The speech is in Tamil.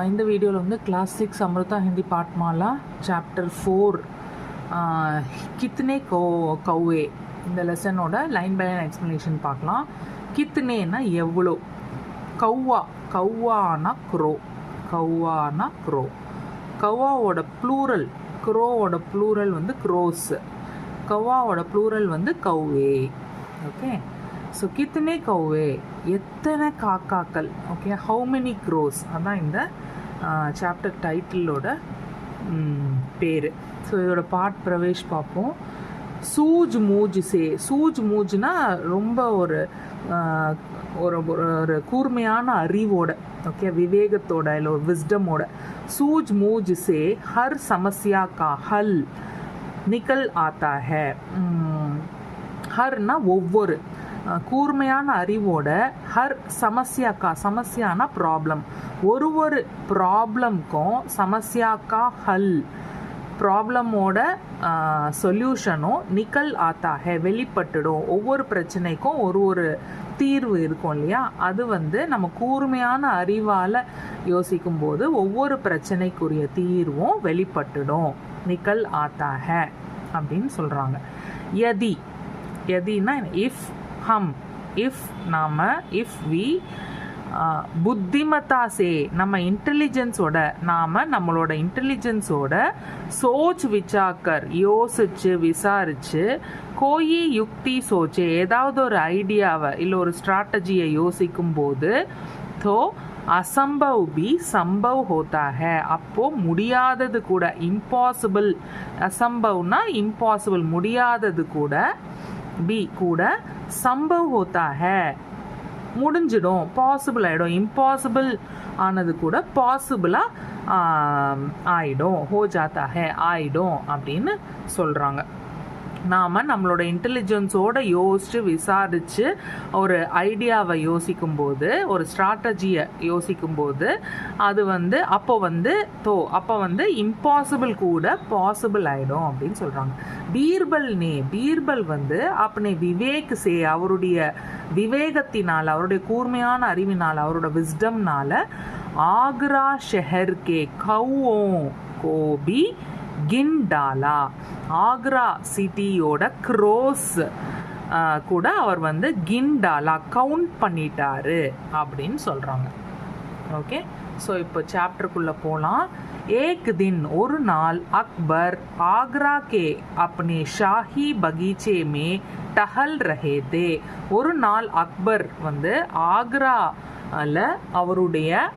இந்த வீடியோவில் வந்து கிளாஸ் 6 அமிர்தா ஹிந்தி பாட்மாலா சாப்டர் 4 கித்னே கௌவே இந்த லெசனோட லைன் பை லைன் எக்ஸ்ப்ளனேஷன் பார்க்கலாம். கித்னேனா எவ்வளோ, கௌவானா க்ரோ, கௌவாவோட ப்ளூரல், க்ரோவோட ப்ளூரல் வந்து க்ரோஸ், கௌவாவோட ப்ளூரல் வந்து கௌவே. ஓகே, ஸோ கித்னே கௌவே எத்தனை காக்காக்கள். ஓகே, ஹவு மெனி க்ரோஸ் அதான் இந்த சாப்டர் டைட்டிலோட பேர். ஸோ இதோட பார்ட் பிரவேஷ் பார்ப்போம். சூஜ் மூஜ் சே, சூஜ் மூஜ்னா ரொம்ப ஒரு ஒரு கூர்மையான அறிவோட, ஓகே, விவேகத்தோட இல்லை ஒரு விஸ்டமோட. சூஜ் மூஜ் சே ஹர் சமஸ்யா கா ஹல் நிக்கல் ஆத்தா ஹே. ஹர்னா ஒவ்வொரு, கூர்மையான அறிவோட ஹர் சமஸ்யாக்கா, சமஸ்யானா ப்ராப்ளம், ஒரு ப்ராப்ளம்க்கும் சமஸ்யாக்கா ஹல், ப்ராப்ளமோட சொல்யூஷனும் நிக்கல் ஆத்தா ஹே வெளிப்பட்டுடும். ஒவ்வொரு பிரச்சனைக்கும் ஒரு தீர்வு இருக்கும் இல்லையா, அது வந்து நம்ம கூர்மையான அறிவால் யோசிக்கும் போது ஒவ்வொரு பிரச்சனைக்குரிய தீர்வும் வெளிப்பட்டுடும். நிக்கல் ஆத்தா ஹே அப்படின்னு சொல்கிறாங்க. யதினா இஃப் ஹம், இஃப் நாம, இஃப் வி புத்திமத்தா சே நம்ம இன்டெலிஜென்ஸோட, நம்மளோட இன்டெலிஜென்ஸோட சோச் விசாக்கர் யோசிச்சு விசாரிச்சு, கோயி யுக்தி சோச்சே ஏதாவது ஒரு ஐடியாவை இல்லை ஒரு ஸ்ட்ராட்டஜியை யோசிக்கும் போது, தோ அசம்பவ் பி சம்பவ் ஹோத்தா ஹே, அப்போது முடியாதது கூட, இம்பாசிபிள், அசம்பவ்னா இம்பாசிபிள் முடியாதது கூட, பி கூட சம்பவ் ஹோத்தா ஹே முடிஞ்சிடும், பாசிபிள் ஆகிடும். இம்பாசிபிள் ஆனது கூட பாசிபிளாக ஆயிடும், ஹோ ஜாத்தா ஹே ஆயிடும் அப்படின்னு சொல்கிறாங்க. நாம் நம்மளோட இன்டெலிஜென்ஸோடு யோசித்து விசாரித்து ஒரு ஐடியாவை யோசிக்கும்போது, ஒரு ஸ்ட்ராட்டஜியை யோசிக்கும்போது, அது வந்து அப்போ வந்து இம்பாசிபிள் கூட பாசிபிள் ஆகிடும் அப்படின்னு சொல்கிறாங்க. பீர்பல் வந்து அப்பனே விவேக் சே அவருடைய விவேகத்தினால், அவருடைய கூர்மையான அறிவினால், அவரோட விஸ்டம்னால Agra Shahr K கௌஓ Gopi கிண்டாலா, Agra சிட்டியோட cross கூட அவர் வந்து கிண்டாலா கவுண்ட் பண்ணிட்டாரு அப்படின்னு சொல்கிறாங்க. ஓகே, ஸோ இப்போ சாப்டருக்குள்ளே போகலாம். ஏக் தின் ஒரு நாள் அக்பர் ஆக்ரா கே அப்னே ஷாஹி பகீச்சே மே டஹல் ரஹே தே. ஒரு நாள் அக்பர் வந்து ஆக்ராவில் அவருடைய